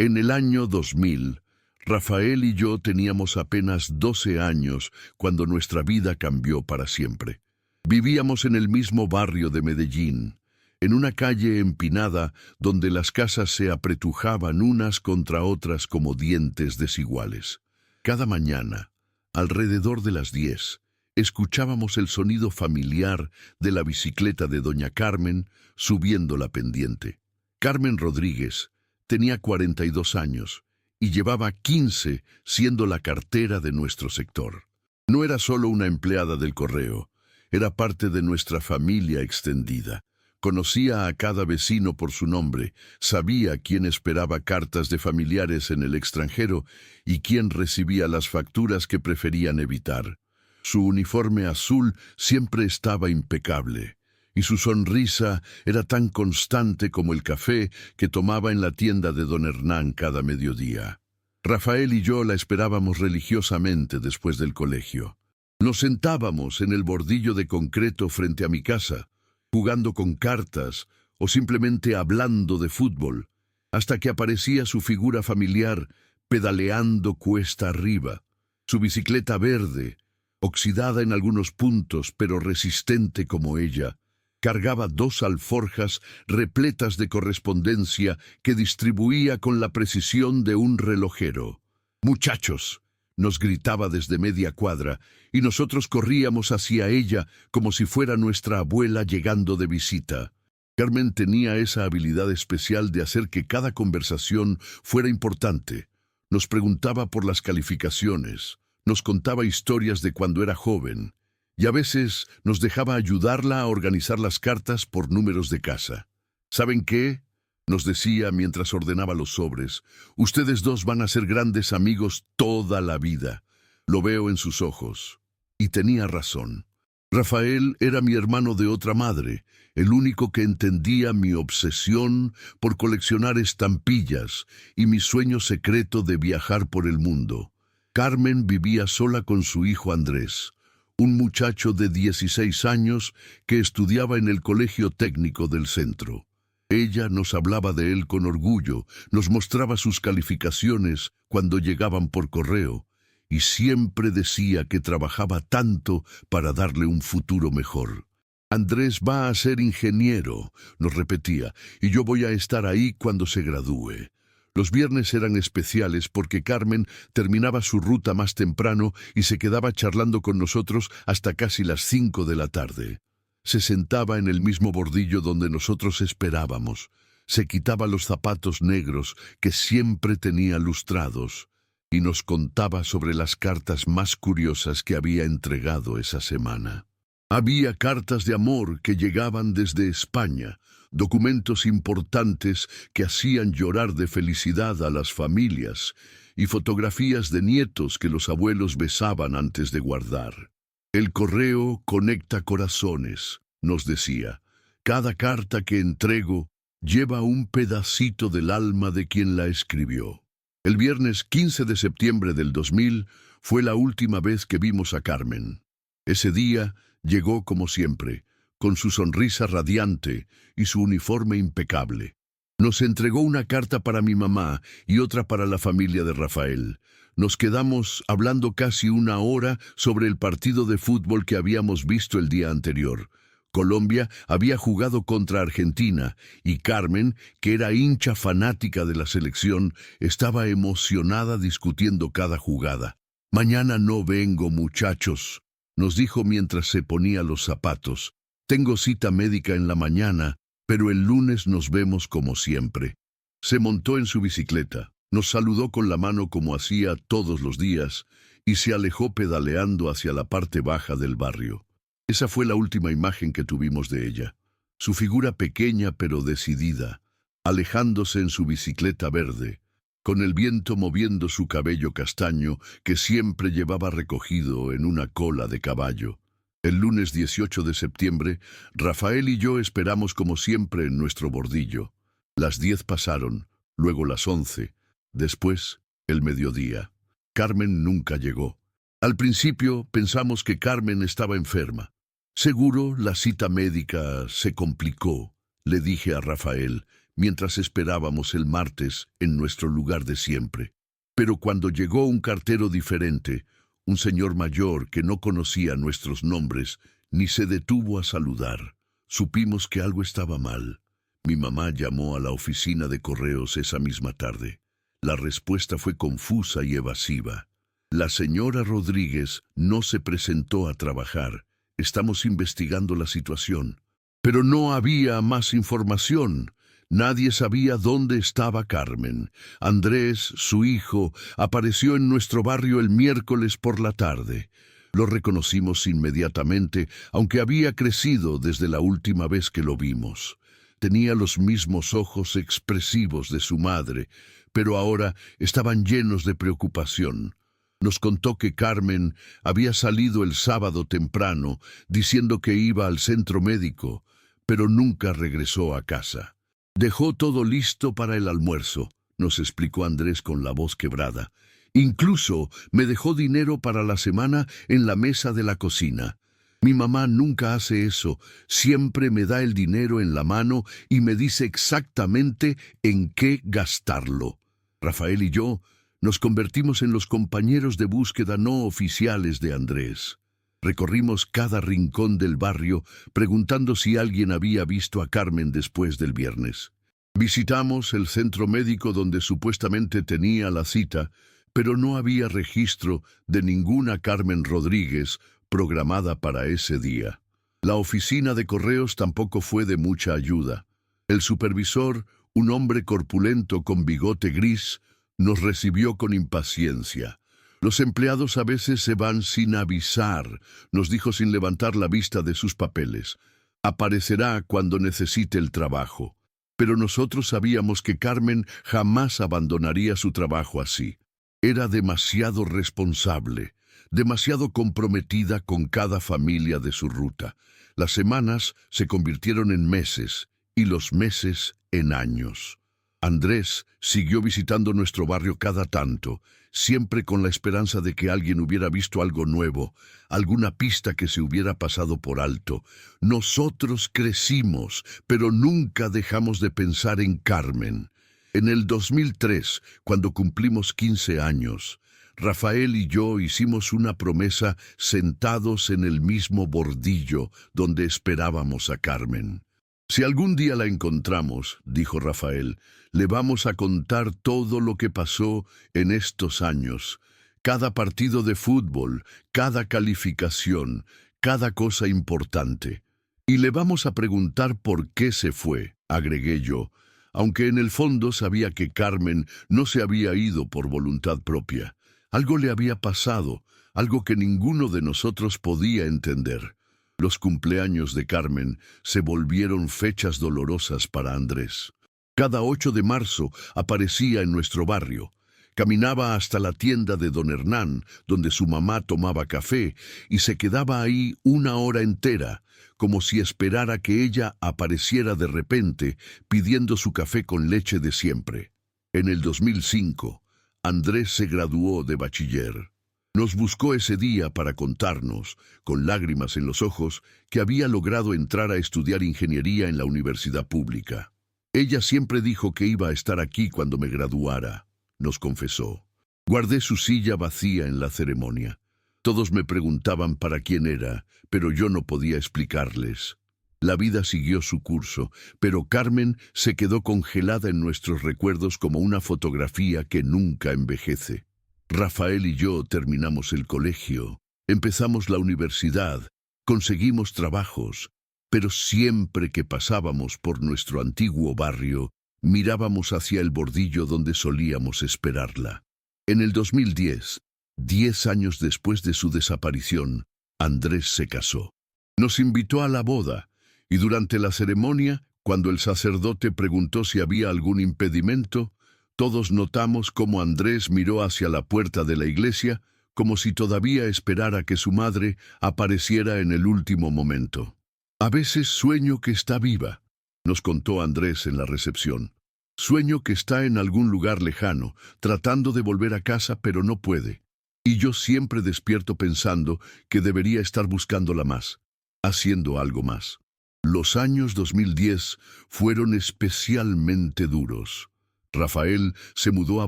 En el año 2000, Rafael y yo teníamos apenas 12 años cuando nuestra vida cambió para siempre. Vivíamos en el mismo barrio de Medellín, en una calle empinada donde las casas se apretujaban unas contra otras como dientes desiguales. Cada mañana, alrededor de las 10, escuchábamos el sonido familiar de la bicicleta de doña Carmen subiendo la pendiente. Carmen Rodríguez tenía 42 años y llevaba 15 siendo la cartera de nuestro sector. No era solo una empleada del correo, era parte de nuestra familia extendida. Conocía a cada vecino por su nombre, sabía quién esperaba cartas de familiares en el extranjero y quién recibía las facturas que preferían evitar. Su uniforme azul siempre estaba impecable, y su sonrisa era tan constante como el café que tomaba en la tienda de don Hernán cada mediodía. Rafael y yo la esperábamos religiosamente después del colegio. Nos sentábamos en el bordillo de concreto frente a mi casa, jugando con cartas o simplemente hablando de fútbol, hasta que aparecía su figura familiar pedaleando cuesta arriba, su bicicleta verde, oxidada en algunos puntos pero resistente como ella. Cargaba 2 alforjas repletas de correspondencia que distribuía con la precisión de un relojero. «Muchachos», nos gritaba desde media cuadra, y nosotros corríamos hacia ella como si fuera nuestra abuela llegando de visita. Carmen tenía esa habilidad especial de hacer que cada conversación fuera importante. Nos preguntaba por las calificaciones, nos contaba historias de cuando era joven, y a veces nos dejaba ayudarla a organizar las cartas por números de casa. «¿Saben qué?», nos decía mientras ordenaba los sobres. «Ustedes dos van a ser grandes amigos toda la vida. Lo veo en sus ojos». Y tenía razón. Rafael era mi hermano de otra madre, el único que entendía mi obsesión por coleccionar estampillas y mi sueño secreto de viajar por el mundo. Carmen vivía sola con su hijo Andrés, un muchacho de 16 años que estudiaba en el colegio técnico del centro. Ella nos hablaba de él con orgullo, nos mostraba sus calificaciones cuando llegaban por correo, y siempre decía que trabajaba tanto para darle un futuro mejor. «Andrés va a ser ingeniero», nos repetía, «y yo voy a estar ahí cuando se gradúe». Los viernes eran especiales porque Carmen terminaba su ruta más temprano y se quedaba charlando con nosotros hasta casi las 5 de la tarde. Se sentaba en el mismo bordillo donde nosotros esperábamos. Se quitaba los zapatos negros que siempre tenía lustrados y nos contaba sobre las cartas más curiosas que había entregado esa semana. Había cartas de amor que llegaban desde España, documentos importantes que hacían llorar de felicidad a las familias y fotografías de nietos que los abuelos besaban antes de guardar. «El correo conecta corazones», nos decía. «Cada carta que entrego lleva un pedacito del alma de quien la escribió». El viernes 15 de septiembre del 2000 fue la última vez que vimos a Carmen. Ese día llegó como siempre, con su sonrisa radiante y su uniforme impecable. Nos entregó una carta para mi mamá y otra para la familia de Rafael. Nos quedamos hablando casi 1 hora sobre el partido de fútbol que habíamos visto el día anterior. Colombia había jugado contra Argentina y Carmen, que era hincha fanática de la selección, estaba emocionada discutiendo cada jugada. «Mañana no vengo, muchachos», nos dijo mientras se ponía los zapatos. «Tengo cita médica en la mañana, pero el lunes nos vemos como siempre». Se montó en su bicicleta, nos saludó con la mano como hacía todos los días y se alejó pedaleando hacia la parte baja del barrio. Esa fue la última imagen que tuvimos de ella. Su figura pequeña pero decidida, alejándose en su bicicleta verde, con el viento moviendo su cabello castaño que siempre llevaba recogido en una cola de caballo. El lunes 18 de septiembre, Rafael y yo esperamos como siempre en nuestro bordillo. Las 10 pasaron, luego las 11, después el mediodía. Carmen nunca llegó. Al principio pensamos que Carmen estaba enferma. «Seguro la cita médica se complicó», le dije a Rafael, mientras esperábamos el martes en nuestro lugar de siempre. Pero cuando llegó un cartero diferente, un señor mayor que no conocía nuestros nombres, ni se detuvo a saludar, supimos que algo estaba mal. Mi mamá llamó a la oficina de correos esa misma tarde. La respuesta fue confusa y evasiva. La señora Rodríguez no se presentó a trabajar. Estamos investigando la situación. Pero no había más información. Nadie sabía dónde estaba Carmen. Andrés, su hijo, apareció en nuestro barrio el miércoles por la tarde. Lo reconocimos inmediatamente, aunque había crecido desde la última vez que lo vimos. Tenía los mismos ojos expresivos de su madre, pero ahora estaban llenos de preocupación. Nos contó que Carmen había salido el sábado temprano, diciendo que iba al centro médico, pero nunca regresó a casa. Dejó todo listo para el almuerzo, nos explicó Andrés con la voz quebrada. Incluso me dejó dinero para la semana en la mesa de la cocina. Mi mamá nunca hace eso, siempre me da el dinero en la mano y me dice exactamente en qué gastarlo. Rafael y yo nos convertimos en los compañeros de búsqueda no oficiales de Andrés. Recorrimos cada rincón del barrio preguntando si alguien había visto a Carmen después del viernes. Visitamos el centro médico donde supuestamente tenía la cita, pero no había registro de ninguna Carmen Rodríguez programada para ese día. La oficina de correos tampoco fue de mucha ayuda. El supervisor, un hombre corpulento con bigote gris, nos recibió con impaciencia. Los empleados a veces se van sin avisar, nos dijo sin levantar la vista de sus papeles. Aparecerá cuando necesite el trabajo. Pero nosotros sabíamos que Carmen jamás abandonaría su trabajo así. Era demasiado responsable, demasiado comprometida con cada familia de su ruta. Las semanas se convirtieron en meses y los meses en años. Andrés siguió visitando nuestro barrio cada tanto, siempre con la esperanza de que alguien hubiera visto algo nuevo, alguna pista que se hubiera pasado por alto. Nosotros crecimos, pero nunca dejamos de pensar en Carmen. En el 2003, cuando cumplimos 15 años, Rafael y yo hicimos una promesa sentados en el mismo bordillo donde esperábamos a Carmen. Si algún día la encontramos, dijo Rafael, le vamos a contar todo lo que pasó en estos años, cada partido de fútbol, cada calificación, cada cosa importante. Y le vamos a preguntar por qué se fue, agregué yo, aunque en el fondo sabía que Carmen no se había ido por voluntad propia. Algo le había pasado, algo que ninguno de nosotros podía entender. Los cumpleaños de Carmen se volvieron fechas dolorosas para Andrés. Cada 8 de marzo aparecía en nuestro barrio. Caminaba hasta la tienda de don Hernán, donde su mamá tomaba café, y se quedaba ahí una hora entera, como si esperara que ella apareciera de repente, pidiendo su café con leche de siempre. En el 2005, Andrés se graduó de bachiller. Nos buscó ese día para contarnos, con lágrimas en los ojos, que había logrado entrar a estudiar ingeniería en la universidad pública. Ella siempre dijo que iba a estar aquí cuando me graduara, nos confesó. Guardé su silla vacía en la ceremonia. Todos me preguntaban para quién era, pero yo no podía explicarles. La vida siguió su curso, pero Carmen se quedó congelada en nuestros recuerdos como una fotografía que nunca envejece. Rafael y yo terminamos el colegio, empezamos la universidad, conseguimos trabajos, pero siempre que pasábamos por nuestro antiguo barrio, mirábamos hacia el bordillo donde solíamos esperarla. En el 2010, 10 años después de su desaparición, Andrés se casó. Nos invitó a la boda, y durante la ceremonia, cuando el sacerdote preguntó si había algún impedimento, todos notamos cómo Andrés miró hacia la puerta de la iglesia, como si todavía esperara que su madre apareciera en el último momento. A veces sueño que está viva, nos contó Andrés en la recepción. Sueño que está en algún lugar lejano, tratando de volver a casa, pero no puede. Y yo siempre despierto pensando que debería estar buscándola más, haciendo algo más. Los años 2010 fueron especialmente duros. Rafael se mudó a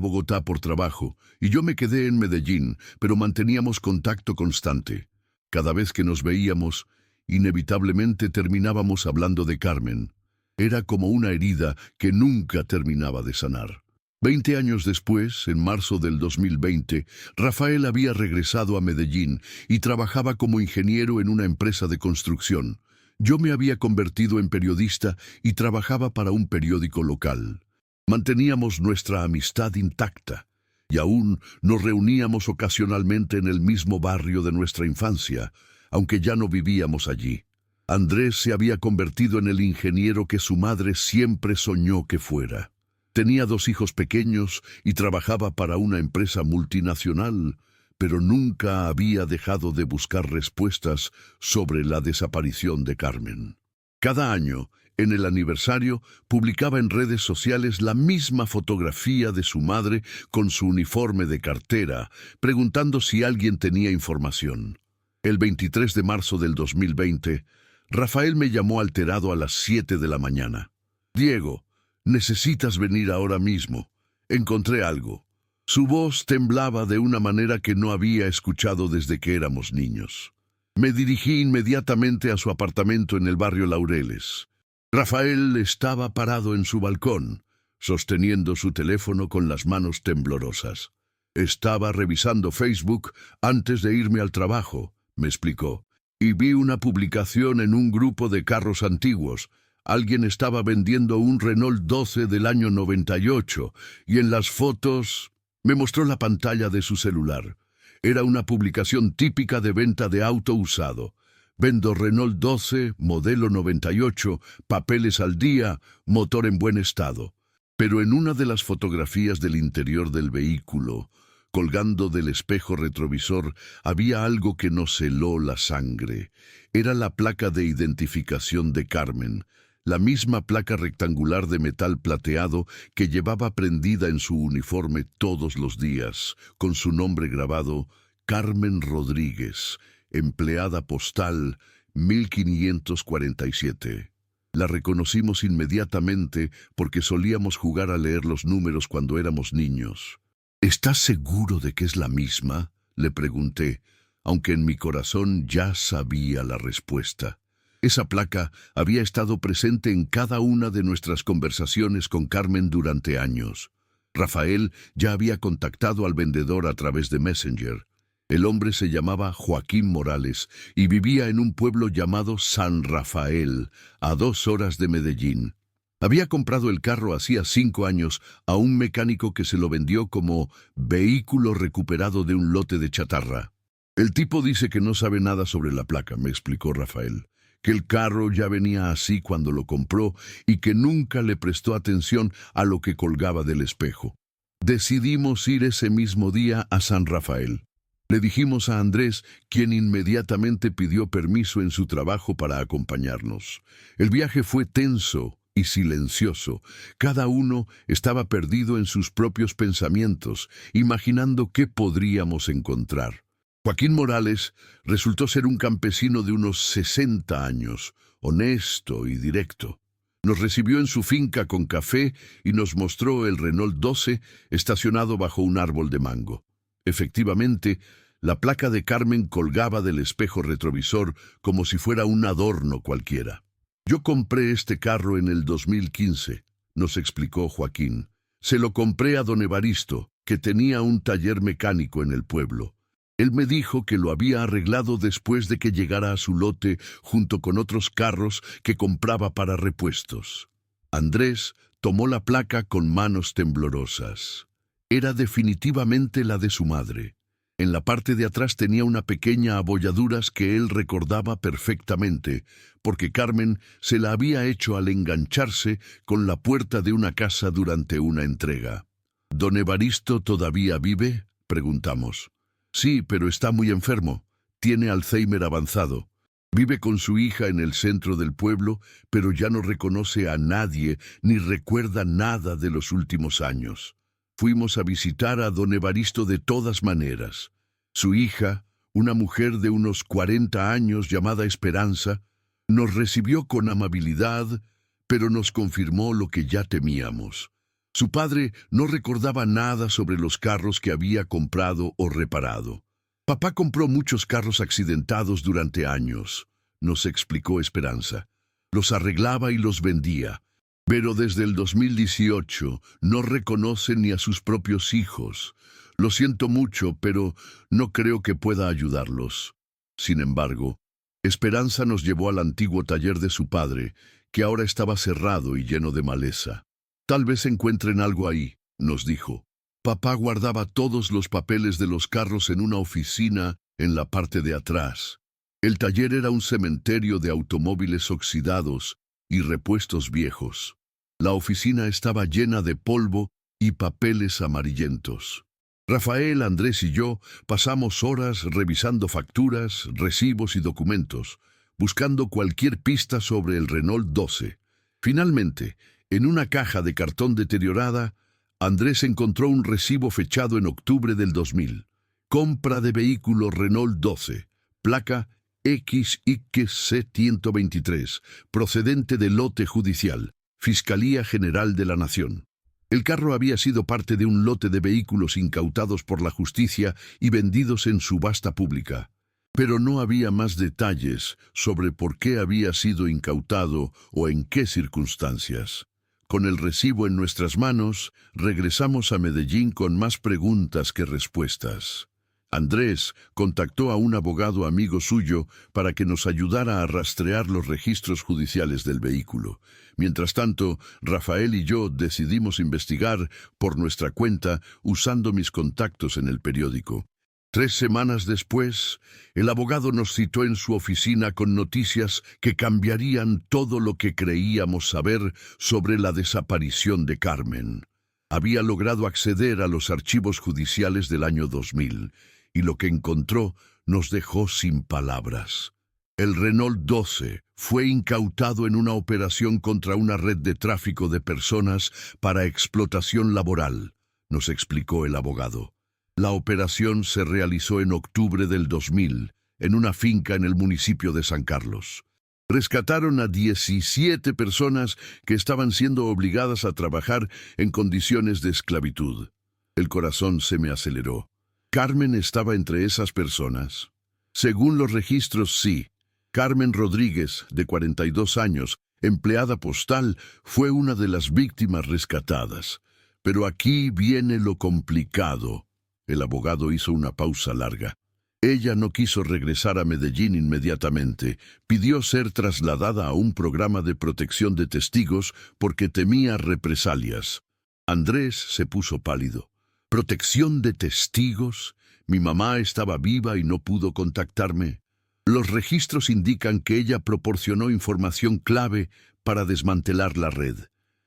Bogotá por trabajo y yo me quedé en Medellín, pero manteníamos contacto constante. Cada vez que nos veíamos, inevitablemente terminábamos hablando de Carmen. Era como una herida que nunca terminaba de sanar. 20 años después, en marzo del 2020, Rafael había regresado a Medellín y trabajaba como ingeniero en una empresa de construcción. Yo me había convertido en periodista y trabajaba para un periódico local. Manteníamos nuestra amistad intacta y aún nos reuníamos ocasionalmente en el mismo barrio de nuestra infancia, aunque ya no vivíamos allí. Andrés se había convertido en el ingeniero que su madre siempre soñó que fuera. Tenía 2 hijos pequeños y trabajaba para una empresa multinacional, pero nunca había dejado de buscar respuestas sobre la desaparición de Carmen. Cada año, en el aniversario, publicaba en redes sociales la misma fotografía de su madre con su uniforme de cartera, preguntando si alguien tenía información. El 23 de marzo del 2020, Rafael me llamó alterado a las 7 de la mañana. «Diego, necesitas venir ahora mismo. Encontré algo». Su voz temblaba de una manera que no había escuchado desde que éramos niños. Me dirigí inmediatamente a su apartamento en el barrio Laureles. Rafael estaba parado en su balcón, sosteniendo su teléfono con las manos temblorosas. «Estaba revisando Facebook antes de irme al trabajo», me explicó, «y vi una publicación en un grupo de carros antiguos. Alguien estaba vendiendo un Renault 12 del año 98, y en las fotos...» Me mostró la pantalla de su celular. Era una publicación típica de venta de auto usado. «Vendo Renault 12, modelo 98, papeles al día, motor en buen estado». Pero en una de las fotografías del interior del vehículo, colgando del espejo retrovisor, había algo que nos heló la sangre. Era la placa de identificación de Carmen, la misma placa rectangular de metal plateado que llevaba prendida en su uniforme todos los días, con su nombre grabado: Carmen Rodríguez, empleada postal 1547. La reconocimos inmediatamente porque solíamos jugar a leer los números cuando éramos niños. «¿Estás seguro de que es la misma?», le pregunté, aunque en mi corazón ya sabía la respuesta. Esa placa había estado presente en cada una de nuestras conversaciones con Carmen durante años. Rafael ya había contactado al vendedor a través de Messenger. El hombre se llamaba Joaquín Morales y vivía en un pueblo llamado San Rafael, a 2 horas de Medellín. Había comprado el carro hacía 5 años a un mecánico que se lo vendió como vehículo recuperado de un lote de chatarra. «El tipo dice que no sabe nada sobre la placa», me explicó Rafael, «que el carro ya venía así cuando lo compró y que nunca le prestó atención a lo que colgaba del espejo». Decidimos ir ese mismo día a San Rafael. Le dijimos a Andrés, quien inmediatamente pidió permiso en su trabajo para acompañarnos. El viaje fue tenso y silencioso. Cada uno estaba perdido en sus propios pensamientos, imaginando qué podríamos encontrar. Joaquín Morales resultó ser un campesino de unos 60 años, honesto y directo. Nos recibió en su finca con café y nos mostró el Renault 12 estacionado bajo un árbol de mango. Efectivamente, la placa de Carmen colgaba del espejo retrovisor como si fuera un adorno cualquiera. «Yo compré este carro en el 2015», nos explicó Joaquín. «Se lo compré a don Evaristo, que tenía un taller mecánico en el pueblo. Él me dijo que lo había arreglado después de que llegara a su lote junto con otros carros que compraba para repuestos». Andrés tomó la placa con manos temblorosas. Era definitivamente la de su madre. En la parte de atrás tenía una pequeña abolladuras que él recordaba perfectamente, porque Carmen se la había hecho al engancharse con la puerta de una casa durante una entrega. «¿Don Evaristo todavía vive?», preguntamos. «Sí, pero está muy enfermo. Tiene Alzheimer avanzado. Vive con su hija en el centro del pueblo, pero ya no reconoce a nadie ni recuerda nada de los últimos años. Fuimos a visitar a don Evaristo de todas maneras. Su hija, una mujer de unos 40 años llamada Esperanza, Nos recibió con amabilidad, pero nos confirmó lo que ya temíamos. Su padre no recordaba nada sobre los carros que había comprado o reparado. Papá compró muchos carros accidentados durante años, nos explicó Esperanza. Los arreglaba y los vendía. Pero desde el 2018 no reconoce ni a sus propios hijos. Lo siento mucho, pero no creo que pueda ayudarlos. Sin embargo, Esperanza nos llevó al antiguo taller de su padre, que ahora estaba cerrado y lleno de maleza. Tal vez encuentren algo ahí, nos dijo. Papá guardaba todos los papeles de los carros en una oficina en la parte de atrás. El taller era un cementerio de automóviles oxidados y repuestos viejos. La oficina estaba llena de polvo y papeles amarillentos. Rafael, Andrés y yo pasamos horas revisando facturas, recibos y documentos, buscando cualquier pista sobre el Renault 12. Finalmente, en una caja de cartón deteriorada, Andrés encontró un recibo fechado en octubre del 2000. Compra de vehículo Renault 12, placa XYC 123, procedente de lote judicial, Fiscalía General de la Nación. El carro había sido parte de un lote de vehículos incautados por la justicia y vendidos en subasta pública. Pero no había más detalles sobre por qué había sido incautado o en qué circunstancias. Con el recibo en nuestras manos, regresamos a Medellín con más preguntas que respuestas. Andrés contactó a un abogado amigo suyo para que nos ayudara a rastrear los registros judiciales del vehículo. Mientras tanto, Rafael y yo decidimos investigar por nuestra cuenta usando mis contactos en el periódico. 3 semanas después, el abogado nos citó en su oficina con noticias que cambiarían todo lo que creíamos saber sobre la desaparición de Carmen. Había logrado acceder a los archivos judiciales del año 2000, y lo que encontró nos dejó sin palabras. El Renault 12 fue incautado en una operación contra una red de tráfico de personas para explotación laboral, nos explicó el abogado. La operación se realizó en octubre del 2000, en una finca en el municipio de San Carlos. Rescataron a 17 personas que estaban siendo obligadas a trabajar en condiciones de esclavitud. El corazón se me aceleró. ¿Carmen estaba entre esas personas? Según los registros, sí. Carmen Rodríguez, de 42 años, empleada postal, fue una de las víctimas rescatadas. Pero aquí viene lo complicado. El abogado hizo una pausa larga. Ella no quiso regresar a Medellín inmediatamente. Pidió ser trasladada a un programa de protección de testigos porque temía represalias. Andrés se puso pálido. ¿Protección de testigos? Mi mamá estaba viva y no pudo contactarme. Los registros indican que ella proporcionó información clave para desmantelar la red.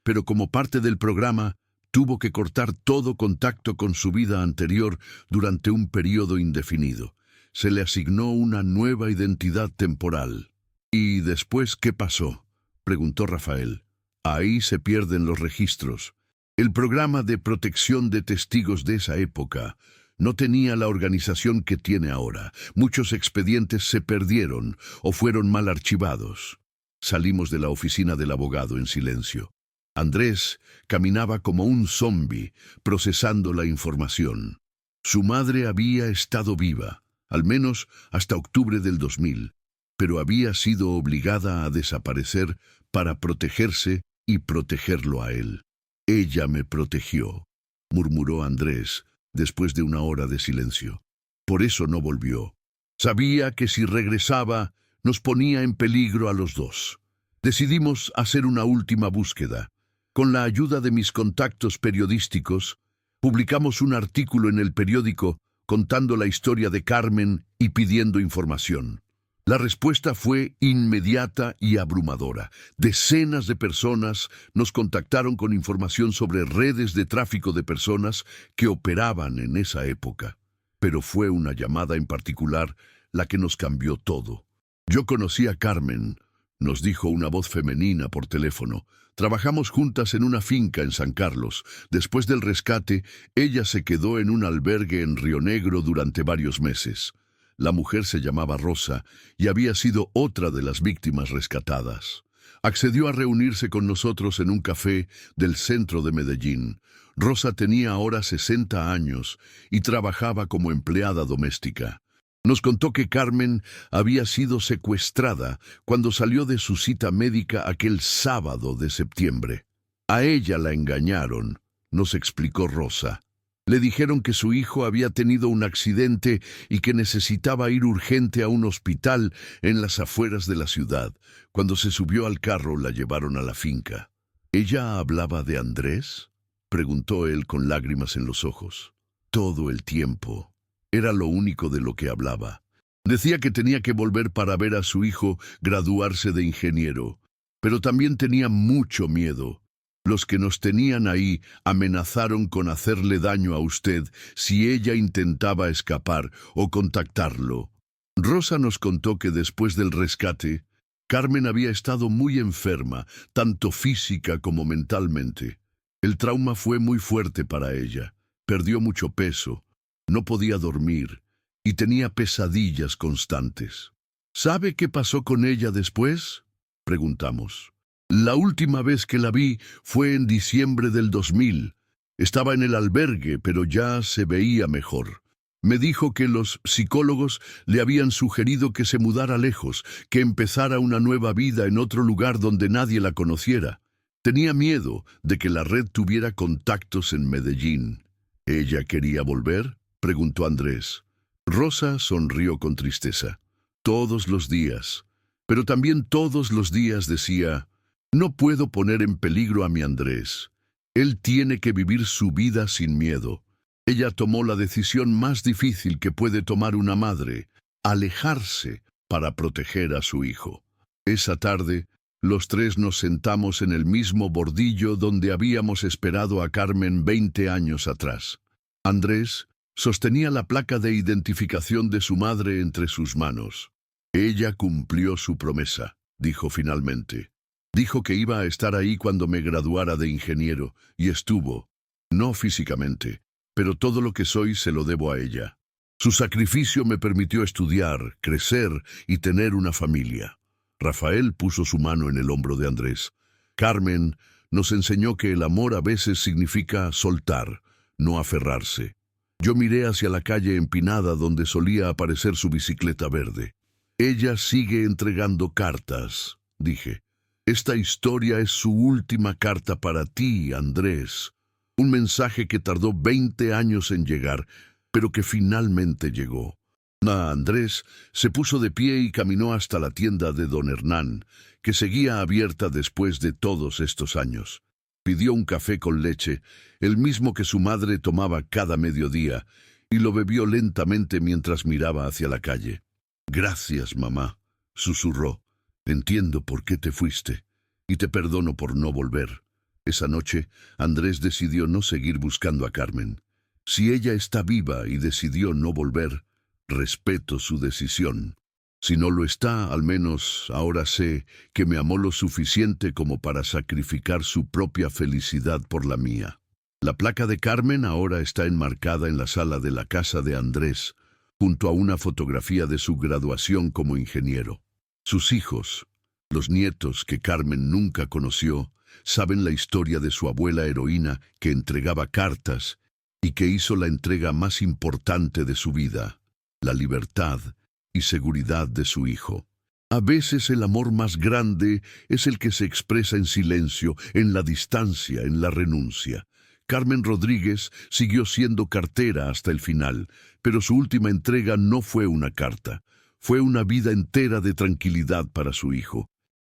Pero como parte del programa, tuvo que cortar todo contacto con su vida anterior durante un periodo indefinido. Se le asignó una nueva identidad temporal. ¿Y después qué pasó?, preguntó Rafael. Ahí se pierden los registros. El programa de protección de testigos de esa época no tenía la organización que tiene ahora. Muchos expedientes se perdieron o fueron mal archivados. Salimos de la oficina del abogado en silencio. Andrés caminaba como un zombi, procesando la información. Su madre había estado viva, al menos hasta octubre del 2000, pero había sido obligada a desaparecer para protegerse y protegerlo a él. Ella me protegió, murmuró Andrés, después de una hora de silencio. Por eso no volvió. Sabía que si regresaba, nos ponía en peligro a los dos. Decidimos hacer una última búsqueda. Con la ayuda de mis contactos periodísticos, publicamos un artículo en el periódico contando la historia de Carmen y pidiendo información. La respuesta fue inmediata y abrumadora. Decenas de personas nos contactaron con información sobre redes de tráfico de personas que operaban en esa época. Pero fue una llamada en particular la que nos cambió todo. Yo conocí a Carmen, nos dijo una voz femenina por teléfono. Trabajamos juntas en una finca en San Carlos. Después del rescate, ella se quedó en un albergue en Río Negro durante varios meses. La mujer se llamaba Rosa y había sido otra de las víctimas rescatadas. Accedió a reunirse con nosotros en un café del centro de Medellín. Rosa tenía ahora 60 años y trabajaba como empleada doméstica. Nos contó que Carmen había sido secuestrada cuando salió de su cita médica aquel sábado de septiembre. A ella la engañaron, nos explicó Rosa. Le dijeron que su hijo había tenido un accidente y que necesitaba ir urgente a un hospital en las afueras de la ciudad. Cuando se subió al carro, la llevaron a la finca. ¿Ella hablaba de Andrés?, preguntó él con lágrimas en los ojos. Todo el tiempo. Era lo único de lo que hablaba. Decía que tenía que volver para ver a su hijo graduarse de ingeniero, pero también tenía mucho miedo. Los que nos tenían ahí amenazaron con hacerle daño a usted si ella intentaba escapar o contactarlo. Rosa nos contó que después del rescate, Carmen había estado muy enferma, tanto física como mentalmente. El trauma fue muy fuerte para ella. Perdió mucho peso, no podía dormir y tenía pesadillas constantes. ¿Sabe qué pasó con ella después?, preguntamos. La última vez que la vi fue en diciembre del 2000. Estaba en el albergue, pero ya se veía mejor. Me dijo que los psicólogos le habían sugerido que se mudara lejos, que empezara una nueva vida en otro lugar donde nadie la conociera. Tenía miedo de que la red tuviera contactos en Medellín. ¿Ella quería volver?, preguntó Andrés. Rosa sonrió con tristeza. Todos los días. Pero también todos los días decía: no puedo poner en peligro a mi Andrés. Él tiene que vivir su vida sin miedo. Ella tomó la decisión más difícil que puede tomar una madre: alejarse para proteger a su hijo. Esa tarde, los tres nos sentamos en el mismo bordillo donde habíamos esperado a Carmen 20 años atrás. Andrés sostenía la placa de identificación de su madre entre sus manos. Ella cumplió su promesa, dijo finalmente. Dijo que iba a estar ahí cuando me graduara de ingeniero, y estuvo. No físicamente, pero todo lo que soy se lo debo a ella. Su sacrificio me permitió estudiar, crecer y tener una familia. Rafael puso su mano en el hombro de Andrés. Carmen nos enseñó que el amor a veces significa soltar, no aferrarse. Yo miré hacia la calle empinada donde solía aparecer su bicicleta verde. Ella sigue entregando cartas, dije. Esta historia es su última carta para ti, Andrés. Un mensaje que tardó 20 años en llegar, pero que finalmente llegó. Andrés se puso de pie y caminó hasta la tienda de don Hernán, que seguía abierta después de todos estos años. Pidió un café con leche, el mismo que su madre tomaba cada mediodía, y lo bebió lentamente mientras miraba hacia la calle. «Gracias, mamá», susurró. «Entiendo por qué te fuiste, y te perdono por no volver». Esa noche, Andrés decidió no seguir buscando a Carmen. Si ella está viva y decidió no volver, respeto su decisión. Si no lo está, al menos ahora sé que me amó lo suficiente como para sacrificar su propia felicidad por la mía. La placa de Carmen ahora está enmarcada en la sala de la casa de Andrés, junto a una fotografía de su graduación como ingeniero. Sus hijos, los nietos que Carmen nunca conoció, saben la historia de su abuela heroína que entregaba cartas y que hizo la entrega más importante de su vida, la libertad y seguridad de su hijo. A veces el amor más grande es el que se expresa en silencio, en la distancia, en la renuncia. Carmen Rodríguez siguió siendo cartera hasta el final, pero su última entrega no fue una carta, fue una vida entera de tranquilidad para su hijo.